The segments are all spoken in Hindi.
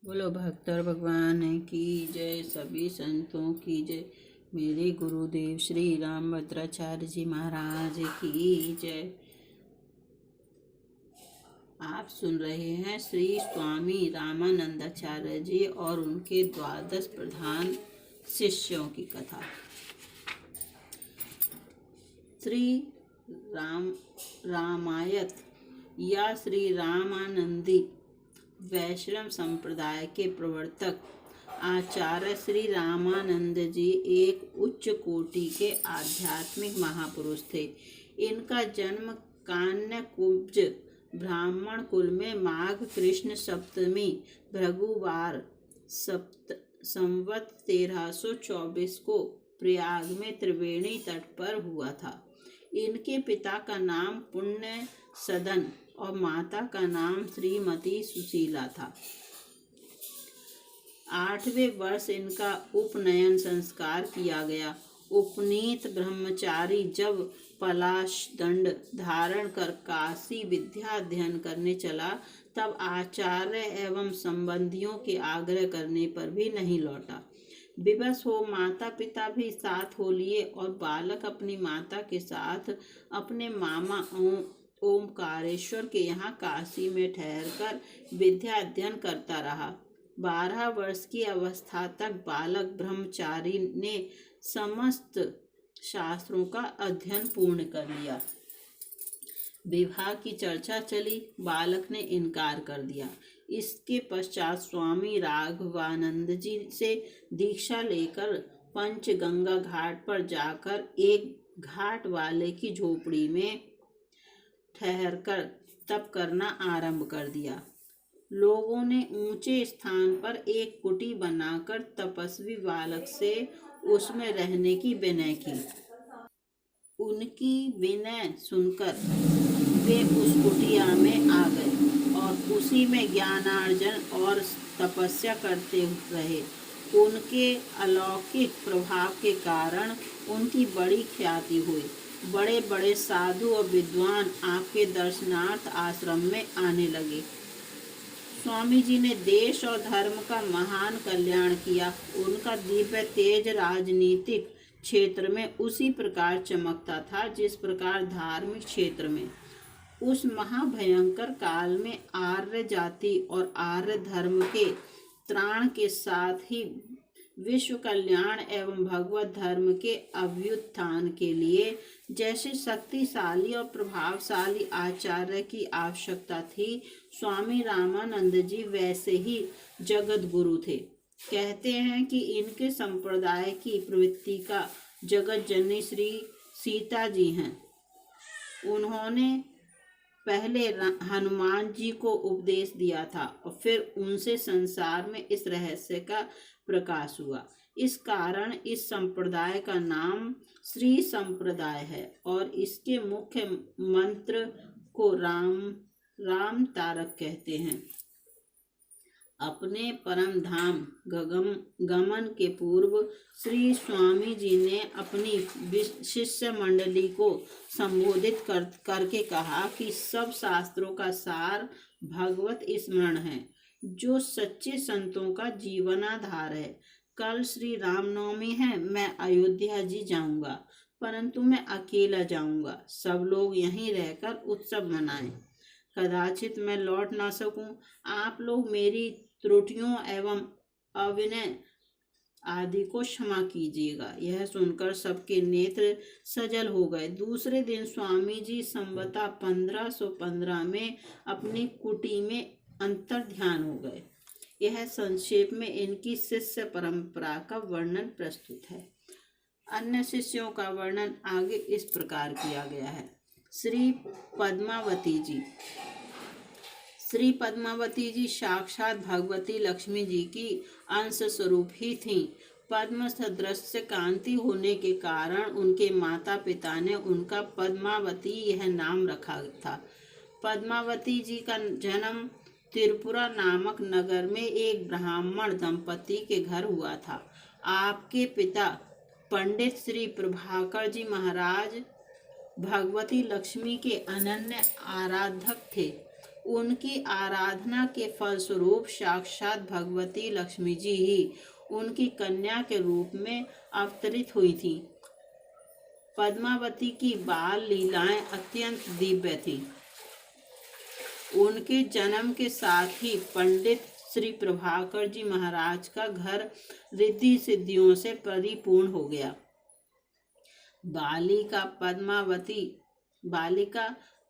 बोलो भक्तर भगवान की जय, सभी संतों की जय। मेरे गुरुदेव श्री रामभद्राचार्य जी महाराज की जय। आप सुन रहे हैं श्री स्वामी रामानंदाचार्य जी और उनके 12 प्रधान शिष्यों की कथा। श्री रामायत या श्री रामानंदी वैष्णव संप्रदाय के प्रवर्तक आचार्य श्री रामानंद जी एक उच्च कोटि के आध्यात्मिक महापुरुष थे। इनका जन्म कान्यकुब्ज ब्राह्मण कुल में माघ कृष्ण सप्तमी भृगुवार संवत 1324 को प्रयाग में त्रिवेणी तट पर हुआ था। इनके पिता का नाम पुण्य सदन और माता का नाम श्रीमती सुशीला था। 8वें वर्ष इनका उपनयन संस्कार किया गया। उपनीत ब्रह्मचारी जब पलाश दंड धारण कर काशी विद्या अध्ययन करने चला, तब आचार्य एवं संबंधियों के आग्रह करने पर भी नहीं लौटा। विवश हो माता पिता भी साथ हो लिए और बालक अपनी माता के साथ अपने मामा ओमकारेश्वर के यहाँ काशी में ठहरकर विद्या अध्ययन करता रहा। 12 वर्ष की अवस्था तक बालक ब्रह्मचारी ने समस्त शास्त्रों का अध्ययन पूर्ण कर लिया। विवाह की चर्चा चली, बालक ने इनकार कर दिया। इसके पश्चात स्वामी राघवानंद जी से दीक्षा लेकर पंचगंगा घाट पर जाकर एक घाट वाले की झोपड़ी में ठहरकर तप करना आरंभ कर दिया। लोगों ने ऊंचे स्थान पर एक कुटी बनाकर तपस्वी बालक से उसमें रहने की विनय की। उनकी विनय सुनकर वे उस कुटिया में आ गए और उसी में ज्ञानार्जन और तपस्या करते रहे। उनके अलौकिक प्रभाव के कारण उनकी बड़ी ख्याति हुई। बड़े बड़े साधु और विद्वान आपके दर्शनार्थ आश्रम में आने लगे। स्वामी जी ने देश और धर्म का महान कल्याण किया। उनका दिव्य तेज राजनीतिक क्षेत्र में उसी प्रकार चमकता था जिस प्रकार धार्मिक क्षेत्र में। उस महाभयंकर काल में आर्य जाति और आर्य धर्म के त्राण के साथ ही विश्व कल्याण एवं भगवत धर्म के अभ्युत्थान के लिए जैसे शक्तिशाली और प्रभावशाली आचार्य की आवश्यकता थी, स्वामी रामानंद जी वैसे ही जगत गुरु थे। कहते हैं कि इनके संप्रदाय की प्रवृत्ति का जगत जननी श्री सीता जी हैं। उन्होंने पहले हनुमान जी को उपदेश दिया था और फिर उनसे संसार में इस रहस्य का प्रकाश हुआ। इस कारण इस संप्रदाय का नाम श्री संप्रदाय है और इसके मुख्य मंत्र को राम तारक कहते हैं। अपने परम धाम गमन के पूर्व श्री स्वामी जी ने अपनी शिष्य मंडली को संबोधित करके कहा कि सब शास्त्रों का सार भगवत स्मरण है, जो सच्चे संतों का जीवनाधार है। कल श्री रामनवमी है, मैं अयोध्या जी जाऊंगा, परंतु मैं अकेला जाऊंगा। सब लोग यहीं रहकर उत्सव मनाएं। कदाचित मैं लौट ना सकूं। आप लोग मेरी त्रुटियों एवं अविनय आदि को क्षमा कीजिएगा। यह सुनकर सबके नेत्र सजल हो गए। दूसरे दिन स्वामी जी संवता 1515 में अपनी कुटी में अंतर ध्यान हो गए। यह संक्षेप में इनकी शिष्य परंपरा का वर्णन प्रस्तुत है। अन्य शिष्यों का वर्णन आगे इस प्रकार किया गया है। श्री पद्मावती जी साक्षात भगवती लक्ष्मी जी की अंश स्वरूप ही थीं। पद्म सदृश कांति होने के कारण उनके माता पिता ने उनका पद्मावती यह नाम रखा था। पद्मावती जी का जन्म त्रिपुरा नामक नगर में एक ब्राह्मण दंपति के घर हुआ था। आपके पिता पंडित श्री प्रभाकर जी महाराज भगवती लक्ष्मी के अनन्य आराधक थे। उनकी आराधना के फलस्वरूप साक्षात भगवती लक्ष्मी जी ही उनकी कन्या के रूप में अवतरित हुई थी। पद्मावती की बाल लीलाएं अत्यंत दिव्य थी। उनके जन्म के साथ ही पंडित श्री प्रभाकर जी महाराज का घर रिद्धि सिद्धियों से परिपूर्ण हो गया। बालिका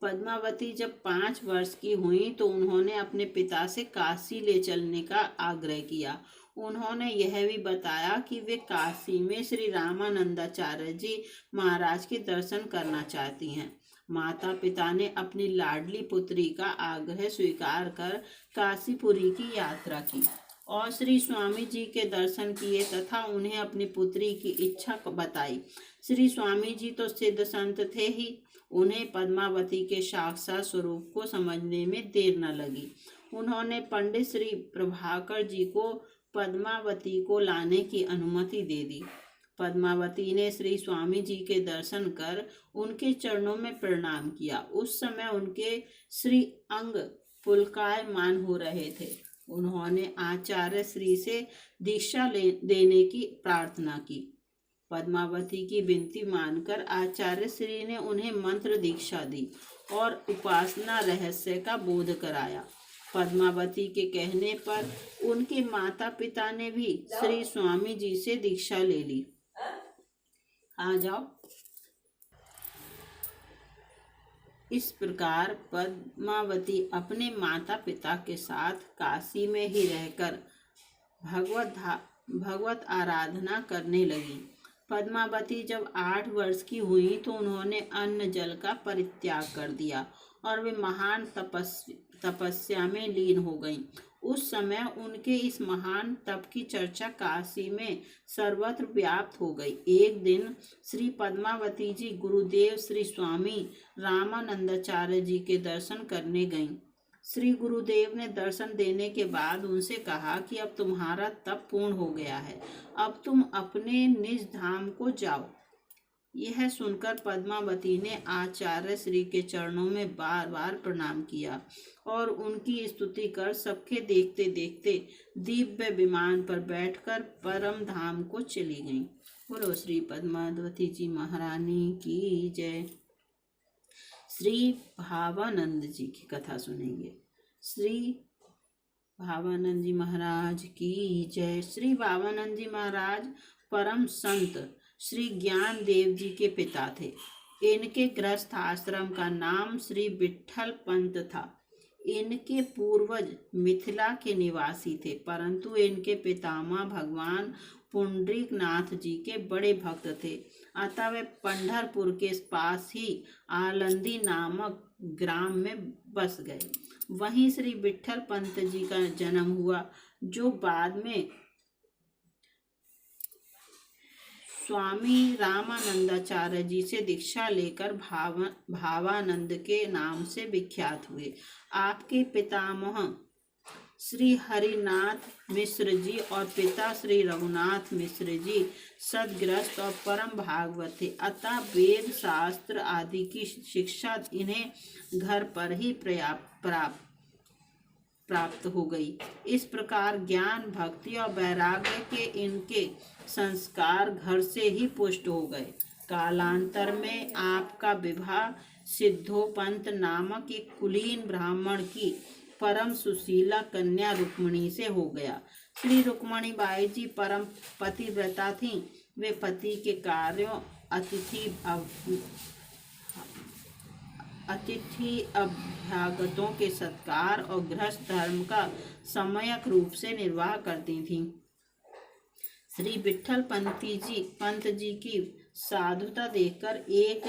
पद्मावती जब 5 वर्ष की हुई तो उन्होंने अपने पिता से काशी ले चलने का आग्रह किया। उन्होंने यह भी बताया कि वे काशी में श्री रामानंदाचार्य जी महाराज के दर्शन करना चाहती हैं। माता पिता ने अपनी लाडली पुत्री का आग्रह स्वीकार कर काशीपुरी की यात्रा की और श्री स्वामी जी के दर्शन किए तथा उन्हें अपनी पुत्री की इच्छा बताई। श्री स्वामी जी तो सिद्ध संत थे ही, उन्हें पद्मावती के साक्षात स्वरूप को समझने में देर न लगी। उन्होंने पंडित श्री प्रभाकर जी को पद्मावती को लाने की अनुमति दे दी। पद्मावती ने श्री स्वामी जी के दर्शन कर उनके चरणों में प्रणाम किया। उस समय उनके श्री अंग पुलकायमान हो रहे थे। उन्होंने आचार्य श्री से दीक्षा देने की प्रार्थना की। पद्मावती की विनती मानकर आचार्य श्री ने उन्हें मंत्र दीक्षा दी और उपासना रहस्य का बोध कराया। पद्मावती के कहने पर उनके माता पिता ने भी श्री स्वामी जी से दीक्षा ले ली। आ जाओ। इस प्रकार पद्मावती अपने माता पिता के साथ काशी में ही रहकर भगवत आराधना करने लगी। पद्मावती जब 8 वर्ष की हुई तो उन्होंने अन्न जल का परित्याग कर दिया और वे महान तपस्या में लीन हो गईं। उस समय उनके इस महान तप की चर्चा काशी में सर्वत्र व्याप्त हो गई। एक दिन श्री पद्मावती जी गुरुदेव श्री स्वामी रामानंदाचार्य जी के दर्शन करने गईं। श्री गुरुदेव ने दर्शन देने के बाद उनसे कहा कि अब तुम्हारा तप पूर्ण हो गया है, अब तुम अपने निज धाम को जाओ। यह सुनकर पद्मावती ने आचार्य श्री के चरणों में बार बार प्रणाम किया और उनकी स्तुति कर सबके देखते देखते दिव्य विमान पर बैठकर परम धाम को चली गईं। बोलो श्री पद्मावती जी महारानी की जय। श्री भावानंद जी की कथा सुनेंगे। श्री भावानंद जी महाराज की जय। श्री भावानंद जी महाराज परम संत श्री ज्ञान देव जी के पिता थे। इनके गृहस्थ आश्रम का नाम श्री विट्ठल पंत था। इनके पूर्वज मिथिला के निवासी थे, परंतु इनके पितामह भगवान पुंडरीक नाथ जी के बड़े भक्त थे। अतः वे पंढरपुर के पास ही आलंदी नामक ग्राम में बस गए। वहीं श्री विट्ठल पंत जी का जन्म हुआ, जो बाद में स्वामी रामानंदाचार्य जी से दीक्षा लेकर भावानंद के नाम से विख्यात हुए। आपके पितामह श्री हरिनाथ मिश्र जी और पिता श्री रघुनाथ मिश्र जी सदगृहस्थ और परम भागवत थे। अतः वेद शास्त्र आदि की शिक्षा इन्हें घर पर ही प्राप्त हो गई। इस प्रकार ज्ञान, भक्ति और वैराग्य के इनके संस्कार घर से ही पुष्ट हो गए। कालांतर में आपका विवाह सिद्धोपंत नामक एक कुलीन ब्राह्मण की परम सुशीला कन्या रुक्मणी से हो गया। श्री रुक्मणी बाई जी परम पतिव्रता थीं। वे पति के कार्यों, अतिथि अभ्यागतों के सत्कार और गृहस्थ धर्म का सम्यक रूप से निर्वाह करती थीं। श्री विट्ठल पंत जी की साधुता देखकर एक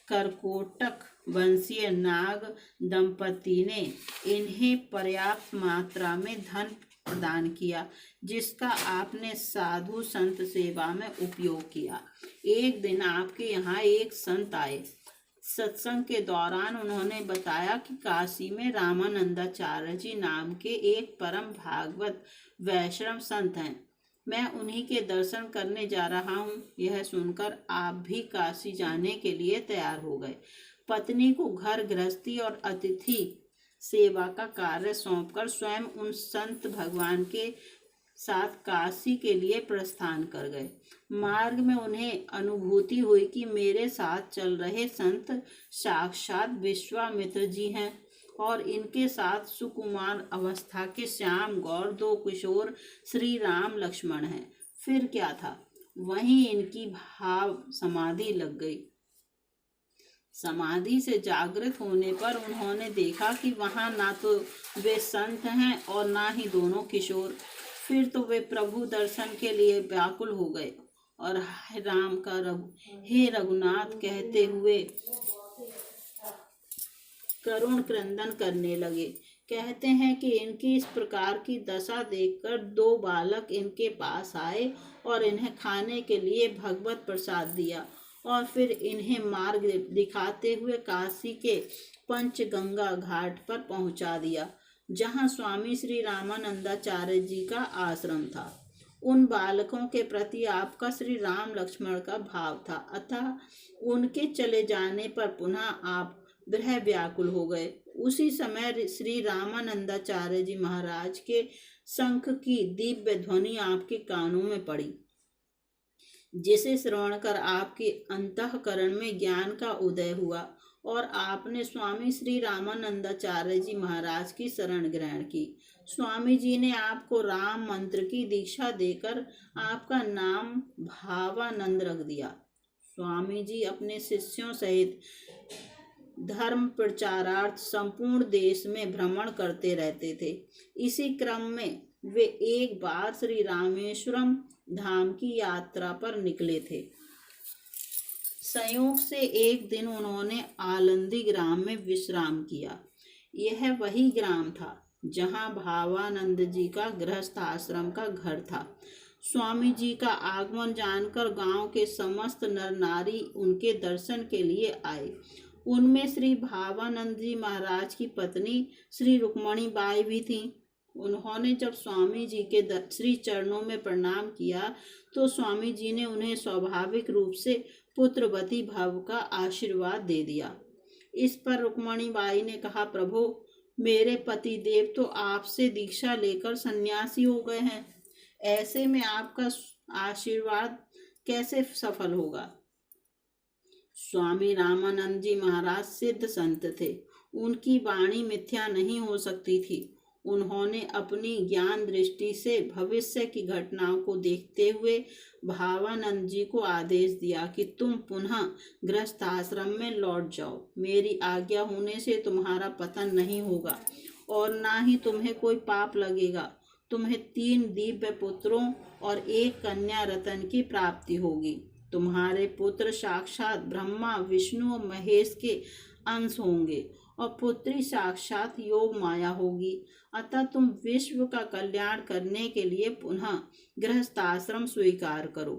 करकोटक वंशीय नाग दंपति ने इन्हें पर्याप्त मात्रा में धन प्रदान किया, जिसका आपने साधु संत सेवा में उपयोग किया। एक दिन आपके यहाँ एक संत आए। सत्संग के दौरान उन्होंने बताया कि काशी में रामानंदाचार्य जी नाम के एक परम भागवत वैष्णव संत हैं। मैं उन्हीं के दर्शन करने जा रहा हूँ। यह सुनकर आप भी काशी जाने के लिए तैयार हो गए। पत्नी को घर गृहस्थी और अतिथि सेवा का कार्य सौंपकर स्वयं उन संत भगवान के साथ काशी के लिए प्रस्थान कर गए। मार्ग में उन्हें अनुभूति हुई कि मेरे साथ चल रहे संत साक्षात विश्वामित्र जी हैं और इनके साथ सुकुमार अवस्था के श्याम गौर 2 किशोर श्री राम लक्ष्मण हैं। फिर क्या था, वहीं इनकी भाव समाधि लग गई। समाधि से जागृत होने पर उन्होंने देखा कि वहां ना तो वे संत हैं और ना ही दोनों किशोर। फिर तो वे प्रभु दर्शन के लिए व्याकुल हो गए और हे रघुनाथ कहते हुए करुण क्रंदन करने लगे। कहते हैं कि इनकी इस प्रकार की दशा देखकर 2 बालक इनके पास आए और इन्हें खाने के लिए भगवत प्रसाद दिया और फिर इन्हें मार्ग दिखाते हुए काशी के पंचगंगा घाट पर पहुंचा दिया, जहां स्वामी श्री रामानंदाचार्य जी का आश्रम था। उन बालकों के प्रति आपका श्री राम लक्ष्मण का भाव था, अतः उनके चले जाने पर पुनः आप गृह व्याकुल हो गए। उसी समय श्री रामानंदाचार्य जी महाराज के शंख की दिव्य ध्वनि आपके कानों में पड़ी, जिसे श्रवण कर आपके अंतःकरण में ज्ञान का उदय हुआ और आपने स्वामी श्री रामानंदाचार्य जी महाराज की शरण ग्रहण की। स्वामी जी ने आपको राम मंत्र की दीक्षा देकर आपका नाम भावानंद रख दिया। स्वामी जी अपने शिष्यों सहित धर्म प्रचारार्थ संपूर्ण देश में भ्रमण करते रहते थे। इसी क्रम में वे एक बार श्री रामेश्वरम धाम की यात्रा पर निकले थे। संयोग से एक दिन उन्होंने आलंदी ग्राम में विश्राम किया। यह वही ग्राम था जहां भावानंद जी का गृहस्थ आश्रम का घर था। स्वामी जी का आगमन जानकर गांव के समस्त नर नारी उनके दर्शन के लिए आए। उनमें श्री भावानंद जी महाराज की पत्नी श्री रुक्मणी बाई भी थीं। उन्होंने जब स्वामी जी के श्री चरणों में प्रणाम किया तो स्वामी जी ने उन्हें स्वाभाविक रूप से पुत्रवती भव का आशीर्वाद दे दिया। इस पर रुक्मणी बाई ने कहा, प्रभु, मेरे पति देव तो आपसे दीक्षा लेकर सन्यासी हो गए हैं, ऐसे में आपका आशीर्वाद कैसे सफल होगा। स्वामी रामानंद जी महाराज सिद्ध संत थे, उनकी वाणी मिथ्या नहीं हो सकती थी। उन्होंने अपनी ज्ञान दृष्टि से भविष्य की घटनाओं को देखते हुए भावानंद जी को आदेश दिया कि तुम पुनः गृहस्थ आश्रम में लौट जाओ। मेरी आज्ञा होने से तुम्हारा पतन नहीं होगा और ना ही तुम्हें कोई पाप लगेगा। तुम्हें 3 दिव्य पुत्रों और 1 कन्या रतन की प्राप्ति होगी। तुम्हारे पुत्र साक्षात ब्रह्मा विष्णु और महेश के अंश होंगे और पुत्री साक्षात योग माया होगी। अतः तुम विश्व का कल्याण करने के लिए पुनः गृहस्थ आश्रम स्वीकार करो।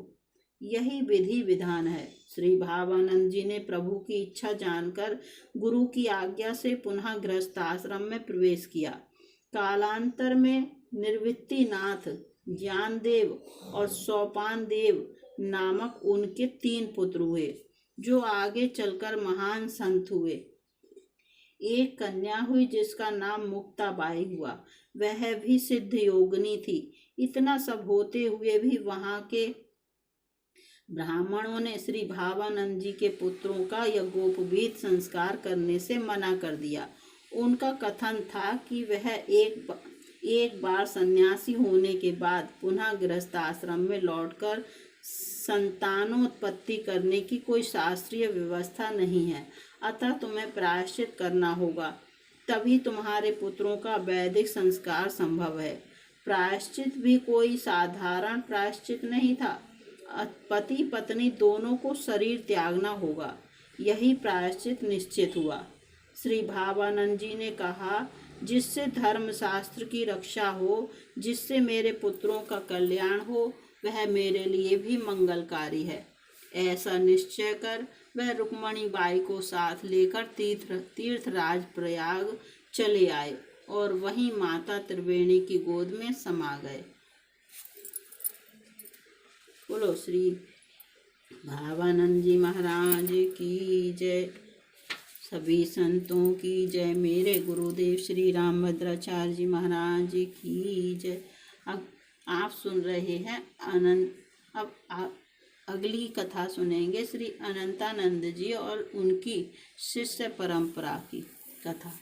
यही विधि विधान है। श्री भावानंद जी ने प्रभु की इच्छा जानकर गुरु की आज्ञा से पुनः गृहस्थ आश्रम में प्रवेश किया। कालांतर में निर्वृत्तिनाथ, ज्ञानदेव और सोपान देव नामक उनके 3 पुत्र हुए, जो आगे चलकर महान संत हुए। एक कन्या हुई जिसका नाम मुक्ताबाई हुआ, वह भी सिद्ध योगिनी थी। इतना सब होते हुए भी वहां के ब्राह्मणों ने श्री भावानंद जी के पुत्रों का यज्ञोपवीत संस्कार करने से मना कर दिया। उनका कथन था कि वह एक बार सन्यासी होने के बाद पुनः गृहस्थ आश्रम में लौटकर संतानोत्पत्ति करने की कोई शास्त्रीय व्यवस्था नहीं है, अतः तुम्हें प्रायश्चित करना होगा, तभी तुम्हारे पुत्रों का वैदिक संस्कार संभव है। प्रायश्चित भी कोई साधारण प्रायश्चित नहीं था। पति पत्नी दोनों को शरीर त्यागना होगा। यही प्रायश्चित निश्चित हुआ। श्री भावानंद जी ने कहा, जिससे धर्मशास्त्र की रक्षा हो, जिससे मेरे पुत्रों का कल्याण हो, वह मेरे लिए भी मंगलकारी है। ऐसा निश्चय कर वह रुक्मणी बाई को साथ लेकर तीर्थराज प्रयाग चले आए और वहीं माता त्रिवेणी की गोद में समा गए। बोलो श्री भावानंद जी महाराज की जय। सभी संतों की जय। मेरे गुरुदेव श्री रामभद्राचार्य जी महाराज की जय। अब आप सुन रहे हैं अब आप अगली कथा सुनेंगे श्री अनंतानंद जी और उनकी शिष्य परंपरा की कथा।